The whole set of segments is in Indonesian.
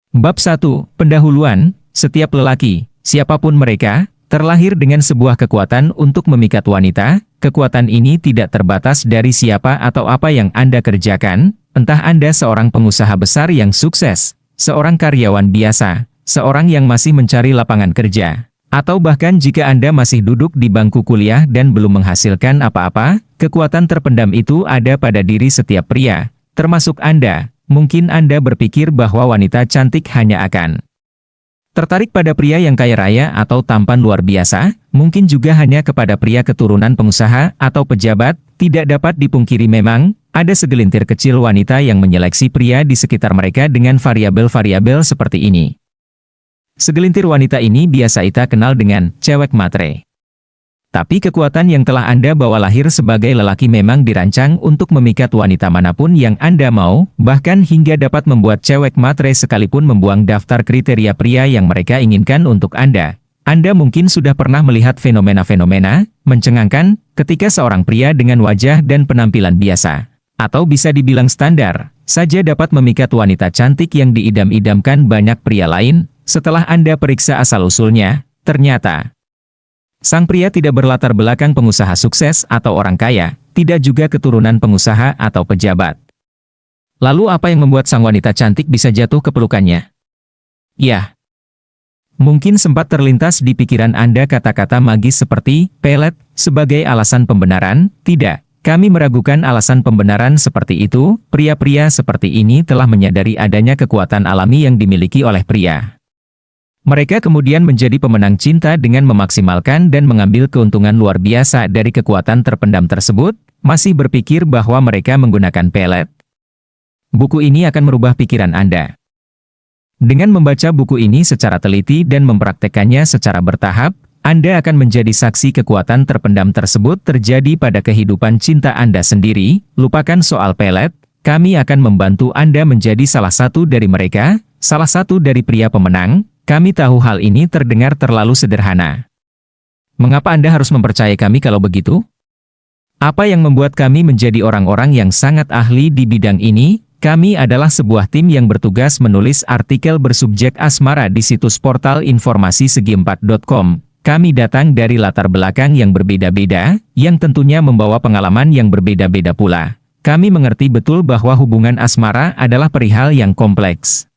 Bab 1. Pendahuluan. Setiap lelaki, siapapun mereka, terlahir dengan sebuah kekuatan untuk memikat wanita. Kekuatan ini tidak terbatas dari siapa atau apa yang Anda kerjakan, entah Anda seorang pengusaha besar yang sukses, seorang karyawan biasa, seorang yang masih mencari lapangan kerja, atau bahkan jika Anda masih duduk di bangku kuliah dan belum menghasilkan apa-apa, kekuatan terpendam itu ada pada diri setiap pria, termasuk Anda. Mungkin Anda berpikir bahwa wanita cantik hanya akan tertarik pada pria yang kaya raya atau tampan luar biasa, mungkin juga hanya kepada pria keturunan pengusaha atau pejabat. Tidak dapat dipungkiri memang, ada segelintir kecil wanita yang menyeleksi pria di sekitar mereka dengan variabel-variabel seperti ini. Segelintir wanita ini biasa kita kenal dengan cewek matre. Tapi kekuatan yang telah Anda bawa lahir sebagai lelaki memang dirancang untuk memikat wanita manapun yang Anda mau, bahkan hingga dapat membuat cewek matre sekalipun membuang daftar kriteria pria yang mereka inginkan untuk Anda. Anda mungkin sudah pernah melihat fenomena-fenomena mencengangkan ketika seorang pria dengan wajah dan penampilan biasa, atau bisa dibilang standar, saja dapat memikat wanita cantik yang diidam-idamkan banyak pria lain. Setelah Anda periksa asal-usulnya, ternyata sang pria tidak berlatar belakang pengusaha sukses atau orang kaya, tidak juga keturunan pengusaha atau pejabat. Lalu apa yang membuat sang wanita cantik bisa jatuh ke pelukannya? Ya, mungkin sempat terlintas di pikiran Anda kata-kata magis seperti pelet sebagai alasan pembenaran. Tidak, kami meragukan alasan pembenaran seperti itu. Pria-pria seperti ini telah menyadari adanya kekuatan alami yang dimiliki oleh pria. Mereka kemudian menjadi pemenang cinta dengan memaksimalkan dan mengambil keuntungan luar biasa dari kekuatan terpendam tersebut. Masih berpikir bahwa mereka menggunakan pelet? Buku ini akan merubah pikiran Anda. Dengan membaca buku ini secara teliti dan mempraktekannya secara bertahap, Anda akan menjadi saksi kekuatan terpendam tersebut terjadi pada kehidupan cinta Anda sendiri. Lupakan soal pelet, kami akan membantu Anda menjadi salah satu dari mereka, salah satu dari pria pemenang. Kami tahu hal ini terdengar terlalu sederhana. Mengapa Anda harus mempercayai kami kalau begitu? Apa yang membuat kami menjadi orang-orang yang sangat ahli di bidang ini? Kami adalah sebuah tim yang bertugas menulis artikel bersubjek asmara di situs portal informasi segi4.com. Kami datang dari latar belakang yang berbeda-beda, yang tentunya membawa pengalaman yang berbeda-beda pula. Kami mengerti betul bahwa hubungan asmara adalah perihal yang kompleks.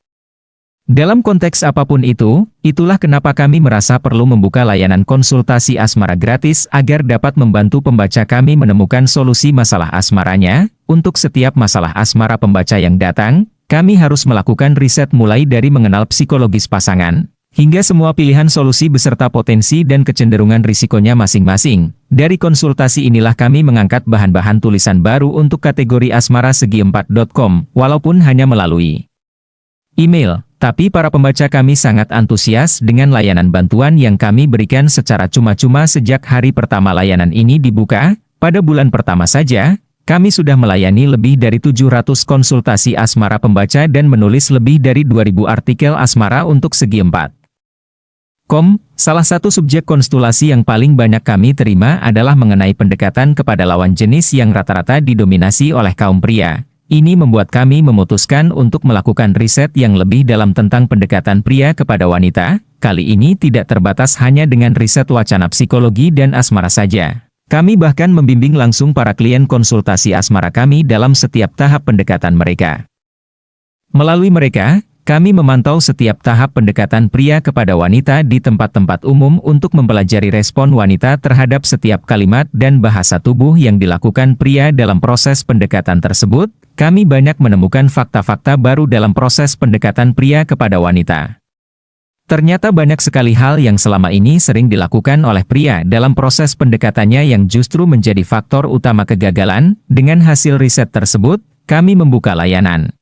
Dalam konteks apapun itu, itulah kenapa kami merasa perlu membuka layanan konsultasi asmara gratis agar dapat membantu pembaca kami menemukan solusi masalah asmaranya. Untuk setiap masalah asmara pembaca yang datang, kami harus melakukan riset mulai dari mengenal psikologis pasangan, hingga semua pilihan solusi beserta potensi dan kecenderungan risikonya masing-masing. Dari konsultasi inilah kami mengangkat bahan-bahan tulisan baru untuk kategori asmara segi4.com, walaupun hanya melalui email. Tapi para pembaca kami sangat antusias dengan layanan bantuan yang kami berikan secara cuma-cuma sejak hari pertama layanan ini dibuka. Pada bulan pertama saja, kami sudah melayani lebih dari 700 konsultasi asmara pembaca dan menulis lebih dari 2000 artikel asmara untuk Segi4.com. Salah satu subjek konsultasi yang paling banyak kami terima adalah mengenai pendekatan kepada lawan jenis yang rata-rata didominasi oleh kaum pria. Ini membuat kami memutuskan untuk melakukan riset yang lebih dalam tentang pendekatan pria kepada wanita. Kali ini tidak terbatas hanya dengan riset wacana psikologi dan asmara saja. Kami bahkan membimbing langsung para klien konsultasi asmara kami dalam setiap tahap pendekatan mereka. Melalui mereka, kami memantau setiap tahap pendekatan pria kepada wanita di tempat-tempat umum untuk mempelajari respon wanita terhadap setiap kalimat dan bahasa tubuh yang dilakukan pria dalam proses pendekatan tersebut. Kami banyak menemukan fakta-fakta baru dalam proses pendekatan pria kepada wanita. Ternyata banyak sekali hal yang selama ini sering dilakukan oleh pria dalam proses pendekatannya yang justru menjadi faktor utama kegagalan. Dengan hasil riset tersebut, kami membuka layanan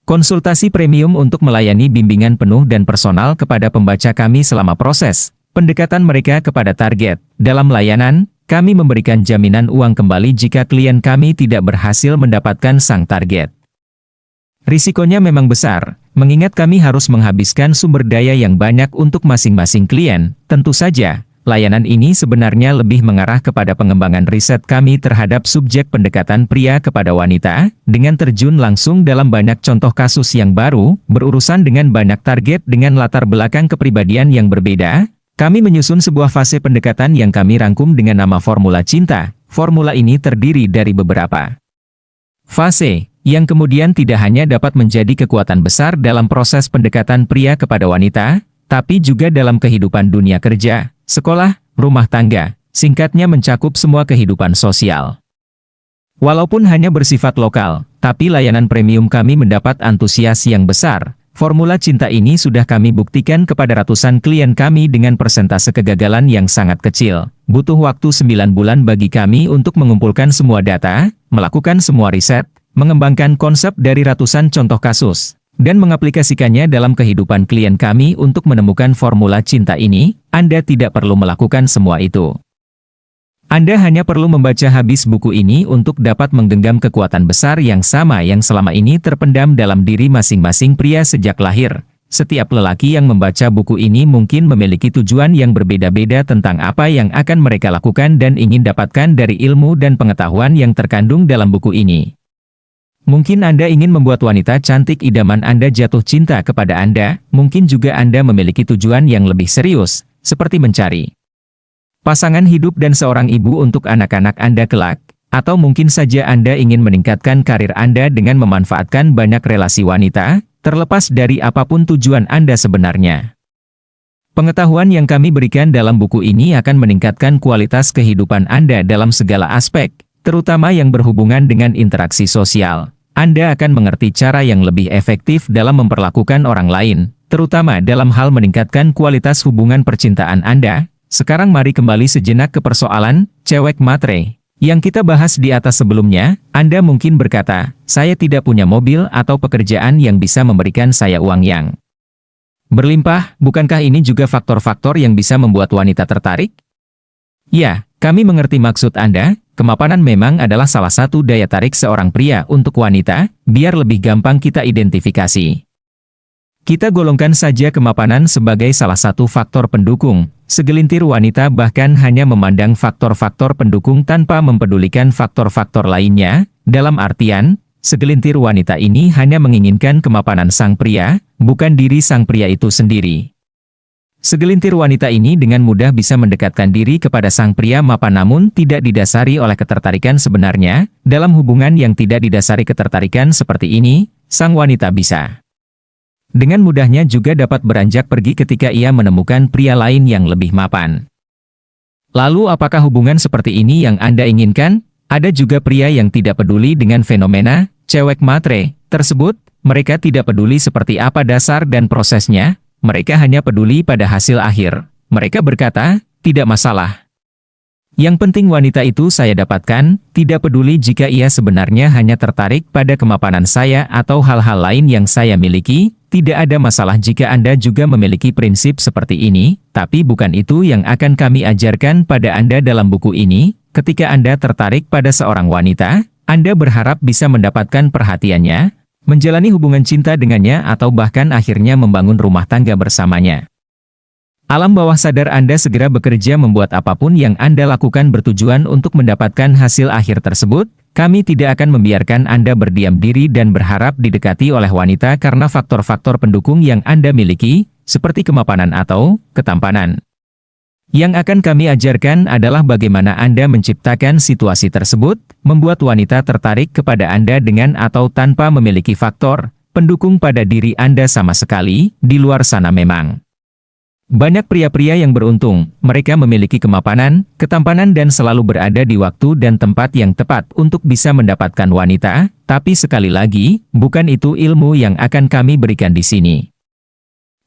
konsultasi premium untuk melayani bimbingan penuh dan personal kepada pembaca kami selama proses pendekatan mereka kepada target. Dalam layanan, kami memberikan jaminan uang kembali jika klien kami tidak berhasil mendapatkan sang target. Risikonya memang besar, mengingat kami harus menghabiskan sumber daya yang banyak untuk masing-masing klien. Tentu saja, layanan ini sebenarnya lebih mengarah kepada pengembangan riset kami terhadap subjek pendekatan pria kepada wanita, dengan terjun langsung dalam banyak contoh kasus yang baru, berurusan dengan banyak target dengan latar belakang kepribadian yang berbeda. Kami menyusun sebuah fase pendekatan yang kami rangkum dengan nama Formula Cinta. Formula ini terdiri dari beberapa fase, yang kemudian tidak hanya dapat menjadi kekuatan besar dalam proses pendekatan pria kepada wanita, tapi juga dalam kehidupan dunia kerja, sekolah, rumah tangga, singkatnya mencakup semua kehidupan sosial. Walaupun hanya bersifat lokal, tapi layanan premium kami mendapat antusias yang besar. Formula Cinta ini sudah kami buktikan kepada ratusan klien kami dengan persentase kegagalan yang sangat kecil. Butuh waktu 9 bulan bagi kami untuk mengumpulkan semua data, melakukan semua riset, mengembangkan konsep dari ratusan contoh kasus, dan mengaplikasikannya dalam kehidupan klien kami untuk menemukan formula cinta ini. Anda tidak perlu melakukan semua itu. Anda hanya perlu membaca habis buku ini untuk dapat menggenggam kekuatan besar yang sama yang selama ini terpendam dalam diri masing-masing pria sejak lahir. Setiap lelaki yang membaca buku ini mungkin memiliki tujuan yang berbeda-beda tentang apa yang akan mereka lakukan dan ingin dapatkan dari ilmu dan pengetahuan yang terkandung dalam buku ini. Mungkin Anda ingin membuat wanita cantik idaman Anda jatuh cinta kepada Anda, mungkin juga Anda memiliki tujuan yang lebih serius, seperti mencari pasangan hidup dan seorang ibu untuk anak-anak Anda kelak, atau mungkin saja Anda ingin meningkatkan karir Anda dengan memanfaatkan banyak relasi wanita, terlepas dari apapun tujuan Anda sebenarnya. Pengetahuan yang kami berikan dalam buku ini akan meningkatkan kualitas kehidupan Anda dalam segala aspek, terutama yang berhubungan dengan interaksi sosial. Anda akan mengerti cara yang lebih efektif dalam memperlakukan orang lain, terutama dalam hal meningkatkan kualitas hubungan percintaan Anda. Sekarang mari kembali sejenak ke persoalan cewek matre yang kita bahas di atas sebelumnya. Anda mungkin berkata, saya tidak punya mobil atau pekerjaan yang bisa memberikan saya uang yang berlimpah. Bukankah ini juga faktor-faktor yang bisa membuat wanita tertarik? Ya, kami mengerti maksud Anda. Kemapanan memang adalah salah satu daya tarik seorang pria untuk wanita. Biar lebih gampang kita identifikasi, kita golongkan saja kemapanan sebagai salah satu faktor pendukung. Segelintir wanita bahkan hanya memandang faktor-faktor pendukung tanpa mempedulikan faktor-faktor lainnya. Dalam artian, segelintir wanita ini hanya menginginkan kemapanan sang pria, bukan diri sang pria itu sendiri. Segelintir wanita ini dengan mudah bisa mendekatkan diri kepada sang pria mapan namun tidak didasari oleh ketertarikan sebenarnya. Dalam hubungan yang tidak didasari ketertarikan seperti ini, sang wanita bisa dengan mudahnya juga dapat beranjak pergi ketika ia menemukan pria lain yang lebih mapan. Lalu apakah hubungan seperti ini yang Anda inginkan? Ada juga pria yang tidak peduli dengan fenomena cewek matre tersebut. Mereka tidak peduli seperti apa dasar dan prosesnya. Mereka hanya peduli pada hasil akhir. Mereka berkata, tidak masalah. Yang penting wanita itu saya dapatkan, tidak peduli jika ia sebenarnya hanya tertarik pada kemapanan saya atau hal-hal lain yang saya miliki. Tidak ada masalah jika Anda juga memiliki prinsip seperti ini, tapi bukan itu yang akan kami ajarkan pada Anda dalam buku ini. Ketika Anda tertarik pada seorang wanita, Anda berharap bisa mendapatkan perhatiannya, menjalani hubungan cinta dengannya atau bahkan akhirnya membangun rumah tangga bersamanya. Alam bawah sadar Anda segera bekerja membuat apapun yang Anda lakukan bertujuan untuk mendapatkan hasil akhir tersebut. Kami tidak akan membiarkan Anda berdiam diri dan berharap didekati oleh wanita karena faktor-faktor pendukung yang Anda miliki, seperti kemapanan atau ketampanan. Yang akan kami ajarkan adalah bagaimana Anda menciptakan situasi tersebut, membuat wanita tertarik kepada Anda dengan atau tanpa memiliki faktor pendukung pada diri Anda sama sekali. Di luar sana memang banyak pria-pria yang beruntung, mereka memiliki kemapanan, ketampanan dan selalu berada di waktu dan tempat yang tepat untuk bisa mendapatkan wanita, tapi sekali lagi, bukan itu ilmu yang akan kami berikan di sini.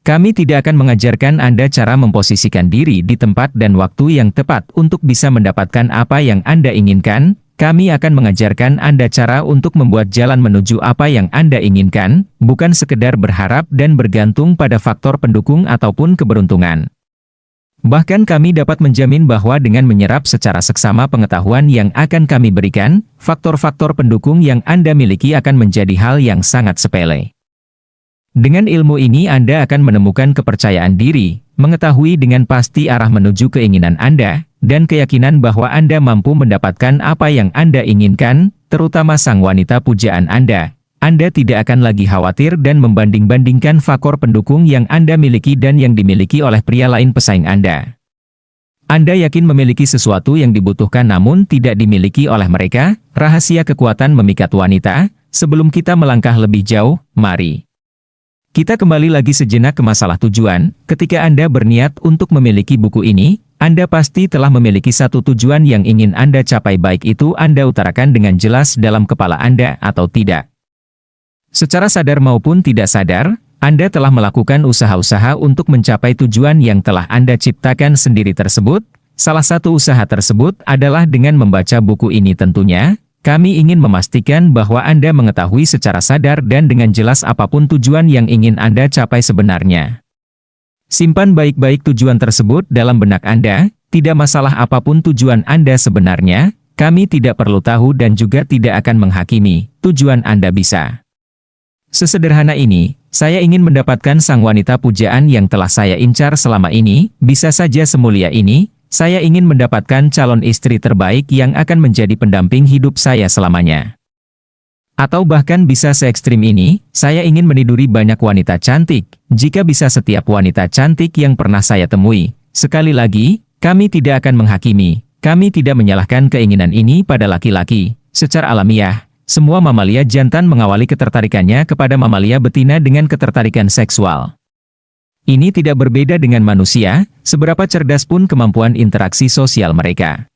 Kami tidak akan mengajarkan Anda cara memposisikan diri di tempat dan waktu yang tepat untuk bisa mendapatkan apa yang Anda inginkan. Kami akan mengajarkan Anda cara untuk membuat jalan menuju apa yang Anda inginkan, bukan sekedar berharap dan bergantung pada faktor pendukung ataupun keberuntungan. Bahkan kami dapat menjamin bahwa dengan menyerap secara seksama pengetahuan yang akan kami berikan, faktor-faktor pendukung yang Anda miliki akan menjadi hal yang sangat sepele. Dengan ilmu ini Anda akan menemukan kepercayaan diri, mengetahui dengan pasti arah menuju keinginan Anda, dan keyakinan bahwa Anda mampu mendapatkan apa yang Anda inginkan, terutama sang wanita pujaan Anda. Anda tidak akan lagi khawatir dan membanding-bandingkan faktor pendukung yang Anda miliki dan yang dimiliki oleh pria lain pesaing Anda. Anda yakin memiliki sesuatu yang dibutuhkan namun tidak dimiliki oleh mereka, rahasia kekuatan memikat wanita. Sebelum kita melangkah lebih jauh, mari kita kembali lagi sejenak ke masalah tujuan. Ketika Anda berniat untuk memiliki buku ini, Anda pasti telah memiliki satu tujuan yang ingin Anda capai, baik itu Anda utarakan dengan jelas dalam kepala Anda atau tidak. Secara sadar maupun tidak sadar, Anda telah melakukan usaha-usaha untuk mencapai tujuan yang telah Anda ciptakan sendiri tersebut. Salah satu usaha tersebut adalah dengan membaca buku ini tentunya. Kami ingin memastikan bahwa Anda mengetahui secara sadar dan dengan jelas apapun tujuan yang ingin Anda capai sebenarnya. Simpan baik-baik tujuan tersebut dalam benak Anda, tidak masalah apapun tujuan Anda sebenarnya, kami tidak perlu tahu dan juga tidak akan menghakimi, tujuan Anda bisa. Sesederhana ini, saya ingin mendapatkan sang wanita pujaan yang telah saya incar selama ini, bisa saja semulia ini. Saya ingin mendapatkan calon istri terbaik yang akan menjadi pendamping hidup saya selamanya. Atau bahkan bisa se-ekstrim ini, saya ingin meniduri banyak wanita cantik, jika bisa setiap wanita cantik yang pernah saya temui. Sekali lagi, kami tidak akan menghakimi, kami tidak menyalahkan keinginan ini pada laki-laki. Secara alamiah, semua mamalia jantan mengawali ketertarikannya kepada mamalia betina dengan ketertarikan seksual. Ini tidak berbeda dengan manusia, seberapa cerdas pun kemampuan interaksi sosial mereka.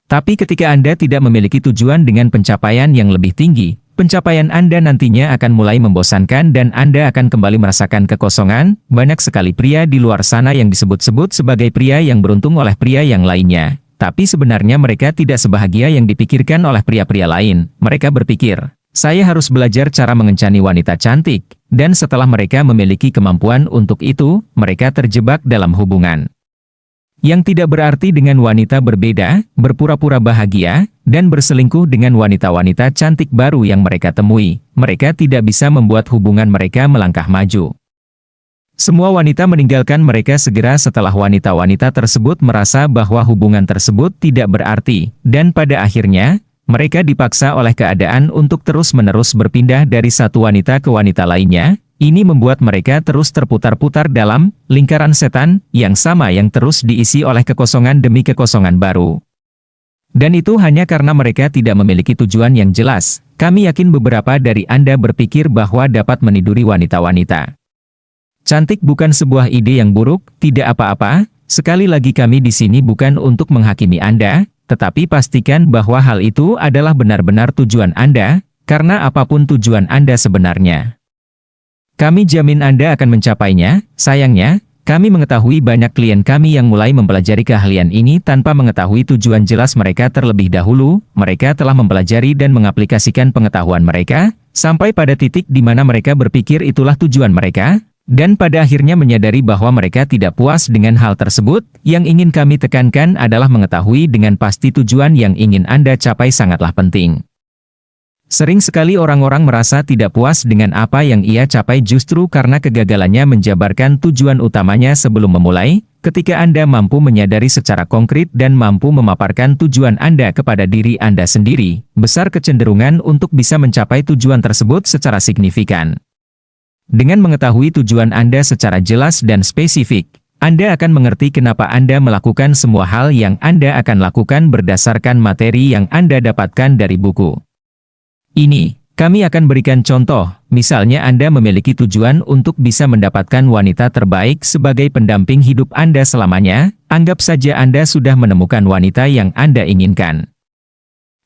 Tapi ketika Anda tidak memiliki tujuan dengan pencapaian yang lebih tinggi, pencapaian Anda nantinya akan mulai membosankan dan Anda akan kembali merasakan kekosongan. Banyak sekali pria di luar sana yang disebut-sebut sebagai pria yang beruntung oleh pria yang lainnya. Tapi sebenarnya mereka tidak sebahagia yang dipikirkan oleh pria-pria lain. Mereka berpikir, saya harus belajar cara mengencani wanita cantik. Dan setelah mereka memiliki kemampuan untuk itu, mereka terjebak dalam hubungan yang tidak berarti dengan wanita berbeda, berpura-pura bahagia, dan berselingkuh dengan wanita-wanita cantik baru yang mereka temui. Mereka tidak bisa membuat hubungan mereka melangkah maju. Semua wanita meninggalkan mereka segera setelah wanita-wanita tersebut merasa bahwa hubungan tersebut tidak berarti, dan pada akhirnya, mereka dipaksa oleh keadaan untuk terus-menerus berpindah dari satu wanita ke wanita lainnya. Ini membuat mereka terus terputar-putar dalam lingkaran setan yang sama yang terus diisi oleh kekosongan demi kekosongan baru. Dan itu hanya karena mereka tidak memiliki tujuan yang jelas. Kami yakin beberapa dari Anda berpikir bahwa dapat meniduri wanita-wanita cantik bukan sebuah ide yang buruk, tidak apa-apa. Sekali lagi kami di sini bukan untuk menghakimi Anda, tetapi pastikan bahwa hal itu adalah benar-benar tujuan Anda, karena apapun tujuan Anda sebenarnya, kami jamin Anda akan mencapainya. Sayangnya, kami mengetahui banyak klien kami yang mulai mempelajari keahlian ini tanpa mengetahui tujuan jelas mereka terlebih dahulu. Mereka telah mempelajari dan mengaplikasikan pengetahuan mereka, sampai pada titik di mana mereka berpikir itulah tujuan mereka, dan pada akhirnya menyadari bahwa mereka tidak puas dengan hal tersebut. Yang ingin kami tekankan adalah mengetahui dengan pasti tujuan yang ingin Anda capai sangatlah penting. Sering sekali orang-orang merasa tidak puas dengan apa yang ia capai justru karena kegagalannya menjabarkan tujuan utamanya sebelum memulai. Ketika Anda mampu menyadari secara konkret dan mampu memaparkan tujuan Anda kepada diri Anda sendiri, besar kecenderungan untuk bisa mencapai tujuan tersebut secara signifikan. Dengan mengetahui tujuan Anda secara jelas dan spesifik, Anda akan mengerti kenapa Anda melakukan semua hal yang Anda akan lakukan berdasarkan materi yang Anda dapatkan dari buku ini. Kami akan berikan contoh, misalnya Anda memiliki tujuan untuk bisa mendapatkan wanita terbaik sebagai pendamping hidup Anda selamanya. Anggap saja Anda sudah menemukan wanita yang Anda inginkan.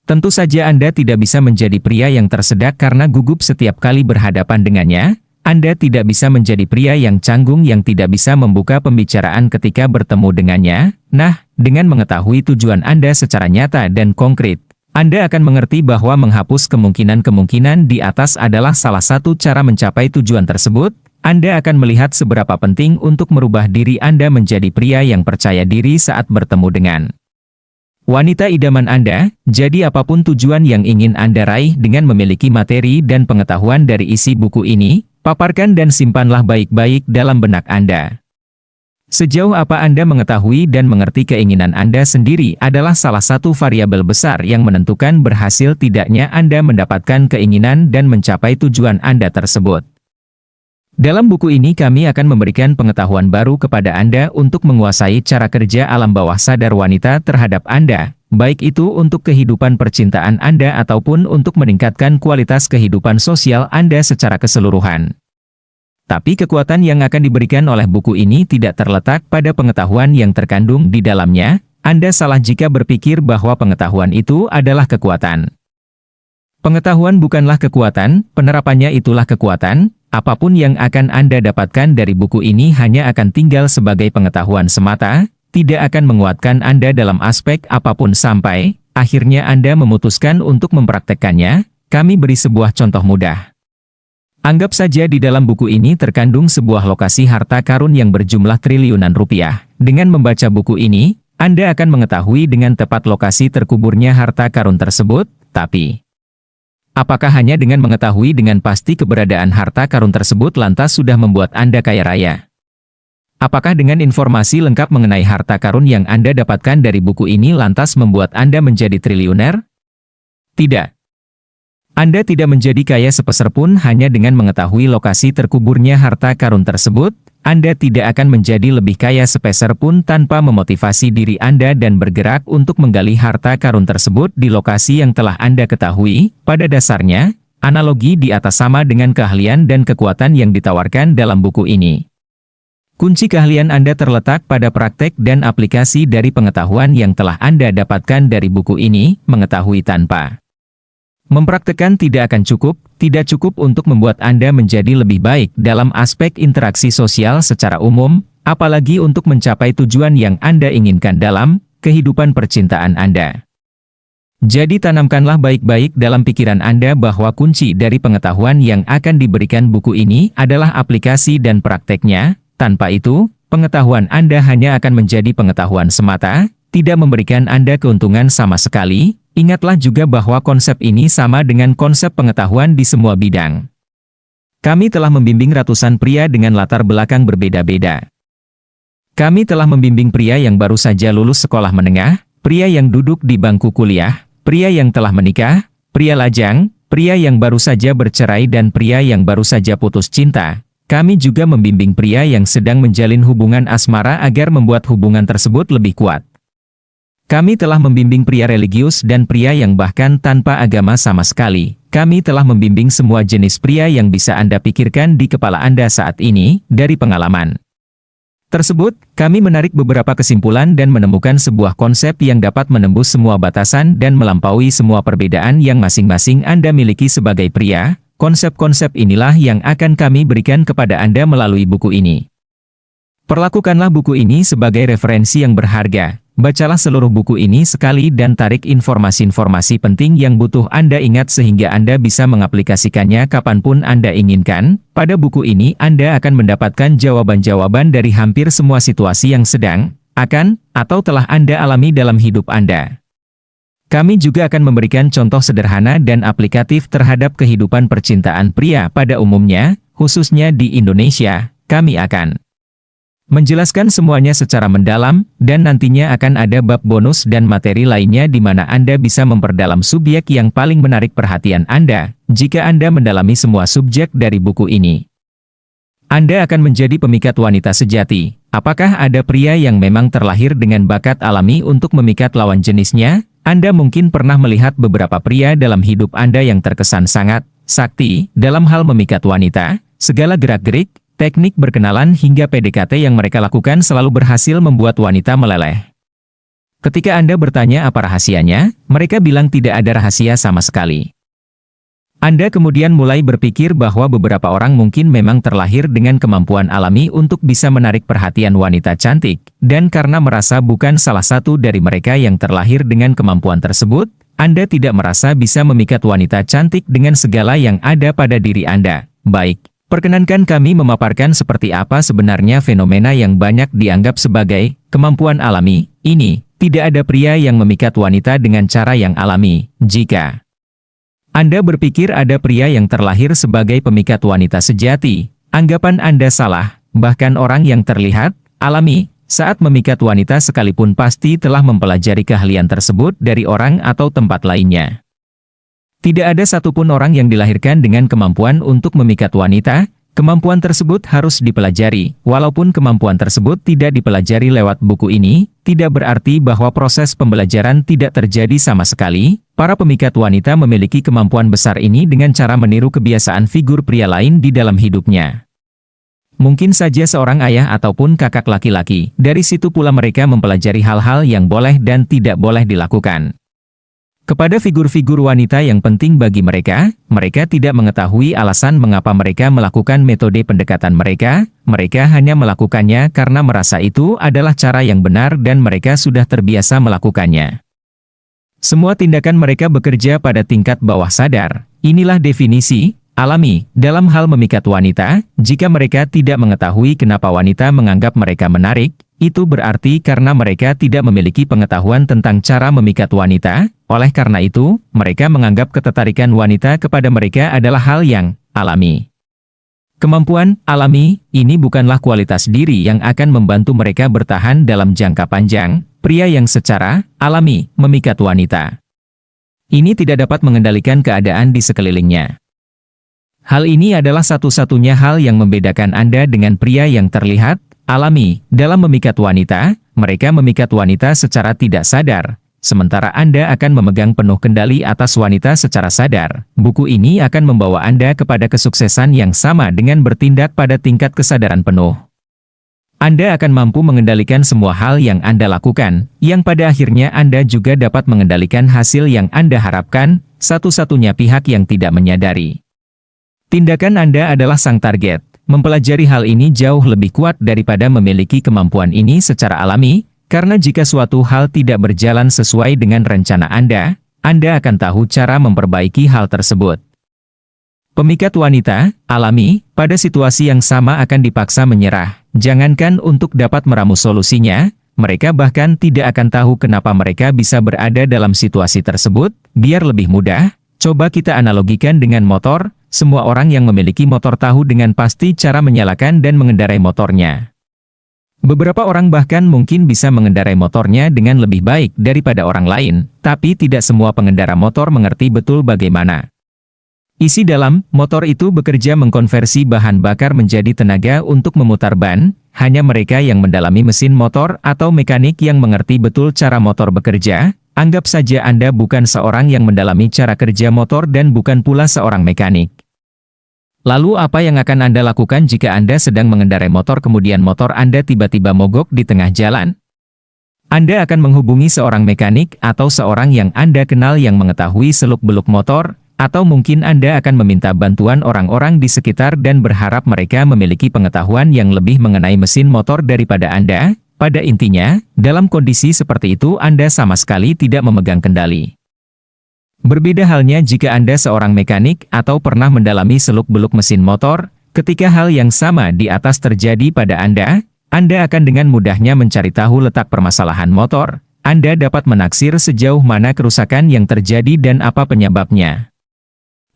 Tentu saja Anda tidak bisa menjadi pria yang tersedak karena gugup setiap kali berhadapan dengannya. Anda tidak bisa menjadi pria yang canggung yang tidak bisa membuka pembicaraan ketika bertemu dengannya. Nah, dengan mengetahui tujuan Anda secara nyata dan konkret, Anda akan mengerti bahwa menghapus kemungkinan-kemungkinan di atas adalah salah satu cara mencapai tujuan tersebut. Anda akan melihat seberapa penting untuk merubah diri Anda menjadi pria yang percaya diri saat bertemu dengan wanita idaman Anda. Jadi apapun tujuan yang ingin Anda raih dengan memiliki materi dan pengetahuan dari isi buku ini, Paparkan dan simpanlah baik-baik dalam benak Anda. Sejauh apa Anda mengetahui dan mengerti keinginan Anda sendiri adalah salah satu variabel besar yang menentukan berhasil tidaknya Anda mendapatkan keinginan dan mencapai tujuan Anda tersebut. Dalam buku ini kami akan memberikan pengetahuan baru kepada Anda untuk menguasai cara kerja alam bawah sadar wanita terhadap Anda, baik itu untuk kehidupan percintaan Anda ataupun untuk meningkatkan kualitas kehidupan sosial Anda secara keseluruhan. Tapi kekuatan yang akan diberikan oleh buku ini tidak terletak pada pengetahuan yang terkandung di dalamnya. Anda salah jika berpikir bahwa pengetahuan itu adalah kekuatan. Pengetahuan bukanlah kekuatan, penerapannya itulah kekuatan. Apapun yang akan Anda dapatkan dari buku ini hanya akan tinggal sebagai pengetahuan semata, tidak akan menguatkan Anda dalam aspek apapun sampai akhirnya Anda memutuskan untuk mempraktekkannya. Kami beri sebuah contoh mudah. Anggap saja di dalam buku ini terkandung sebuah lokasi harta karun yang berjumlah triliunan rupiah. Dengan membaca buku ini, Anda akan mengetahui dengan tepat lokasi terkuburnya harta karun tersebut, tapi apakah hanya dengan mengetahui dengan pasti keberadaan harta karun tersebut lantas sudah membuat Anda kaya raya? Apakah dengan informasi lengkap mengenai harta karun yang Anda dapatkan dari buku ini lantas membuat Anda menjadi triliuner? Tidak. Anda tidak menjadi kaya sepeser pun hanya dengan mengetahui lokasi terkuburnya harta karun tersebut. Anda tidak akan menjadi lebih kaya sepeser pun tanpa memotivasi diri Anda dan bergerak untuk menggali harta karun tersebut di lokasi yang telah Anda ketahui. Pada dasarnya, analogi di atas sama dengan keahlian dan kekuatan yang ditawarkan dalam buku ini. Kunci keahlian Anda terletak pada praktek dan aplikasi dari pengetahuan yang telah Anda dapatkan dari buku ini. Mengetahui tanpa mempraktekkan tidak akan cukup, tidak cukup untuk membuat Anda menjadi lebih baik dalam aspek interaksi sosial secara umum, apalagi untuk mencapai tujuan yang Anda inginkan dalam kehidupan percintaan Anda. Jadi tanamkanlah baik-baik dalam pikiran Anda bahwa kunci dari pengetahuan yang akan diberikan buku ini adalah aplikasi dan prakteknya. Tanpa itu, pengetahuan Anda hanya akan menjadi pengetahuan semata, tidak memberikan Anda keuntungan sama sekali. Ingatlah juga bahwa konsep ini sama dengan konsep pengetahuan di semua bidang. Kami telah membimbing ratusan pria dengan latar belakang berbeda-beda. Kami telah membimbing pria yang baru saja lulus sekolah menengah, pria yang duduk di bangku kuliah, pria yang telah menikah, pria lajang, pria yang baru saja bercerai dan pria yang baru saja putus cinta. Kami juga membimbing pria yang sedang menjalin hubungan asmara agar membuat hubungan tersebut lebih kuat. Kami telah membimbing pria religius dan pria yang bahkan tanpa agama sama sekali. Kami telah membimbing semua jenis pria yang bisa Anda pikirkan di kepala Anda saat ini. Dari pengalaman tersebut, kami menarik beberapa kesimpulan dan menemukan sebuah konsep yang dapat menembus semua batasan dan melampaui semua perbedaan yang masing-masing Anda miliki sebagai pria. Konsep-konsep inilah yang akan kami berikan kepada Anda melalui buku ini. Perlakukanlah buku ini sebagai referensi yang berharga. Bacalah seluruh buku ini sekali dan tarik informasi-informasi penting yang butuh Anda ingat sehingga Anda bisa mengaplikasikannya kapanpun Anda inginkan. Pada buku ini Anda akan mendapatkan jawaban-jawaban dari hampir semua situasi yang sedang, akan, atau telah Anda alami dalam hidup Anda. Kami juga akan memberikan contoh sederhana dan aplikatif terhadap kehidupan percintaan pria pada umumnya, khususnya di Indonesia. Kami akan menjelaskan semuanya secara mendalam, dan nantinya akan ada bab bonus dan materi lainnya di mana Anda bisa memperdalam subjek yang paling menarik perhatian Anda. Jika Anda mendalami semua subjek dari buku ini, Anda akan menjadi pemikat wanita sejati. Apakah ada pria yang memang terlahir dengan bakat alami untuk memikat lawan jenisnya? Anda mungkin pernah melihat beberapa pria dalam hidup Anda yang terkesan sangat sakti dalam hal memikat wanita. Segala gerak-gerik, teknik berkenalan hingga PDKT yang mereka lakukan selalu berhasil membuat wanita meleleh. Ketika Anda bertanya apa rahasianya, mereka bilang tidak ada rahasia sama sekali. Anda kemudian mulai berpikir bahwa beberapa orang mungkin memang terlahir dengan kemampuan alami untuk bisa menarik perhatian wanita cantik, dan karena merasa bukan salah satu dari mereka yang terlahir dengan kemampuan tersebut, Anda tidak merasa bisa memikat wanita cantik dengan segala yang ada pada diri Anda. Baik. Perkenankan kami memaparkan seperti apa sebenarnya fenomena yang banyak dianggap sebagai kemampuan alami. Ini, tidak ada pria yang memikat wanita dengan cara yang alami. Jika Anda berpikir ada pria yang terlahir sebagai pemikat wanita sejati. Anggapan Anda salah, bahkan orang yang terlihat alami saat memikat wanita sekalipun pasti telah mempelajari keahlian tersebut dari orang atau tempat lainnya. Tidak ada satupun orang yang dilahirkan dengan kemampuan untuk memikat wanita. Kemampuan tersebut harus dipelajari. Walaupun kemampuan tersebut tidak dipelajari lewat buku ini, tidak berarti bahwa proses pembelajaran tidak terjadi sama sekali. Para pemikat wanita memiliki kemampuan besar ini dengan cara meniru kebiasaan figur pria lain di dalam hidupnya. Mungkin saja seorang ayah ataupun kakak laki-laki, dari situ pula mereka mempelajari hal-hal yang boleh dan tidak boleh dilakukan. Kepada figur-figur wanita yang penting bagi mereka, mereka tidak mengetahui alasan mengapa mereka melakukan metode pendekatan mereka hanya melakukannya karena merasa itu adalah cara yang benar dan mereka sudah terbiasa melakukannya. Semua tindakan mereka bekerja pada tingkat bawah sadar. Inilah definisi alami dalam hal memikat wanita. Jika mereka tidak mengetahui kenapa wanita menganggap mereka menarik, itu berarti karena mereka tidak memiliki pengetahuan tentang cara memikat wanita. Oleh karena itu, mereka menganggap ketertarikan wanita kepada mereka adalah hal yang alami. Kemampuan alami ini bukanlah kualitas diri yang akan membantu mereka bertahan dalam jangka panjang. Pria yang secara alami memikat wanita ini tidak dapat mengendalikan keadaan di sekelilingnya. Hal ini adalah satu-satunya hal yang membedakan Anda dengan pria yang terlihat alami dalam memikat wanita. Mereka memikat wanita secara tidak sadar, sementara Anda akan memegang penuh kendali atas wanita secara sadar. Buku ini akan membawa Anda kepada kesuksesan yang sama dengan bertindak pada tingkat kesadaran penuh. Anda akan mampu mengendalikan semua hal yang Anda lakukan, yang pada akhirnya Anda juga dapat mengendalikan hasil yang Anda harapkan. Satu-satunya pihak yang tidak menyadari tindakan Anda adalah sang target. Mempelajari hal ini jauh lebih kuat daripada memiliki kemampuan ini secara alami, karena jika suatu hal tidak berjalan sesuai dengan rencana Anda akan tahu cara memperbaiki hal tersebut. Pemikat wanita alami pada situasi yang sama akan dipaksa menyerah. Jangankan untuk dapat meramu solusinya, mereka bahkan tidak akan tahu kenapa mereka bisa berada dalam situasi tersebut. Biar lebih mudah, coba kita analogikan dengan motor. Semua orang yang memiliki motor tahu dengan pasti cara menyalakan dan mengendarai motornya. Beberapa orang bahkan mungkin bisa mengendarai motornya dengan lebih baik daripada orang lain, tapi tidak semua pengendara motor mengerti betul bagaimana isi dalam motor itu bekerja mengkonversi bahan bakar menjadi tenaga untuk memutar ban. Hanya mereka yang mendalami mesin motor atau mekanik yang mengerti betul cara motor bekerja. Anggap saja Anda bukan seorang yang mendalami cara kerja motor dan bukan pula seorang mekanik. Lalu apa yang akan Anda lakukan jika Anda sedang mengendarai motor kemudian motor Anda tiba-tiba mogok di tengah jalan? Anda akan menghubungi seorang mekanik atau seorang yang Anda kenal yang mengetahui seluk-beluk motor, atau mungkin Anda akan meminta bantuan orang-orang di sekitar dan berharap mereka memiliki pengetahuan yang lebih mengenai mesin motor daripada Anda. Pada intinya, dalam kondisi seperti itu Anda sama sekali tidak memegang kendali. Berbeda halnya jika Anda seorang mekanik atau pernah mendalami seluk-beluk mesin motor. Ketika hal yang sama di atas terjadi pada Anda akan dengan mudahnya mencari tahu letak permasalahan motor. Anda dapat menaksir sejauh mana kerusakan yang terjadi dan apa penyebabnya.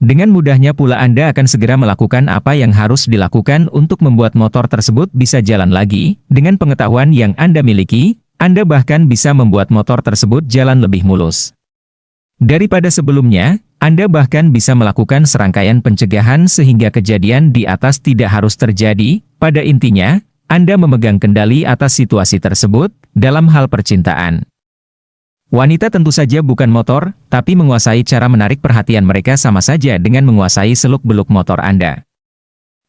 Dengan mudahnya pula Anda akan segera melakukan apa yang harus dilakukan untuk membuat motor tersebut bisa jalan lagi. Dengan pengetahuan yang Anda miliki, Anda bahkan bisa membuat motor tersebut jalan lebih mulus daripada sebelumnya. Anda bahkan bisa melakukan serangkaian pencegahan sehingga kejadian di atas tidak harus terjadi. Pada intinya, Anda memegang kendali atas situasi tersebut. Dalam hal percintaan, wanita tentu saja bukan motor, tapi menguasai cara menarik perhatian mereka sama saja dengan menguasai seluk-beluk motor Anda.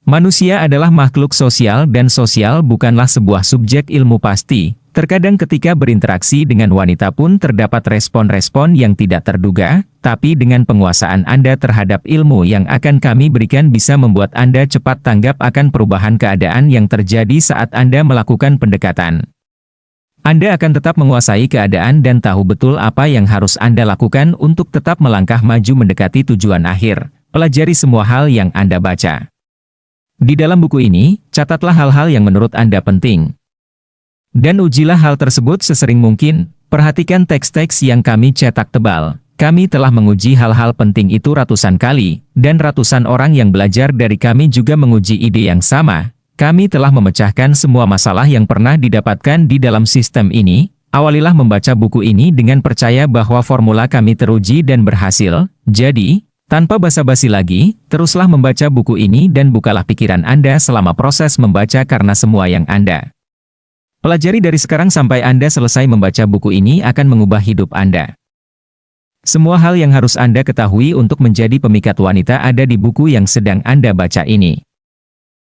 Manusia adalah makhluk sosial dan sosial bukanlah sebuah subjek ilmu pasti. Terkadang ketika berinteraksi dengan wanita pun terdapat respon-respon yang tidak terduga, tapi dengan penguasaan Anda terhadap ilmu yang akan kami berikan bisa membuat Anda cepat tanggap akan perubahan keadaan yang terjadi saat Anda melakukan pendekatan. Anda akan tetap menguasai keadaan dan tahu betul apa yang harus Anda lakukan untuk tetap melangkah maju mendekati tujuan akhir. Pelajari semua hal yang Anda baca. Di dalam buku ini, catatlah hal-hal yang menurut Anda penting. Dan ujilah hal tersebut sesering mungkin. Perhatikan teks-teks yang kami cetak tebal. Kami telah menguji hal-hal penting itu ratusan kali, dan ratusan orang yang belajar dari kami juga menguji ide yang sama. Kami telah memecahkan semua masalah yang pernah didapatkan di dalam sistem ini. Awalilah membaca buku ini dengan percaya bahwa formula kami teruji dan berhasil. Jadi, tanpa basa-basi lagi, teruslah membaca buku ini dan bukalah pikiran Anda selama proses membaca karena semua yang Anda pelajari dari sekarang sampai Anda selesai membaca buku ini akan mengubah hidup Anda. Semua hal yang harus Anda ketahui untuk menjadi pemikat wanita ada di buku yang sedang Anda baca ini.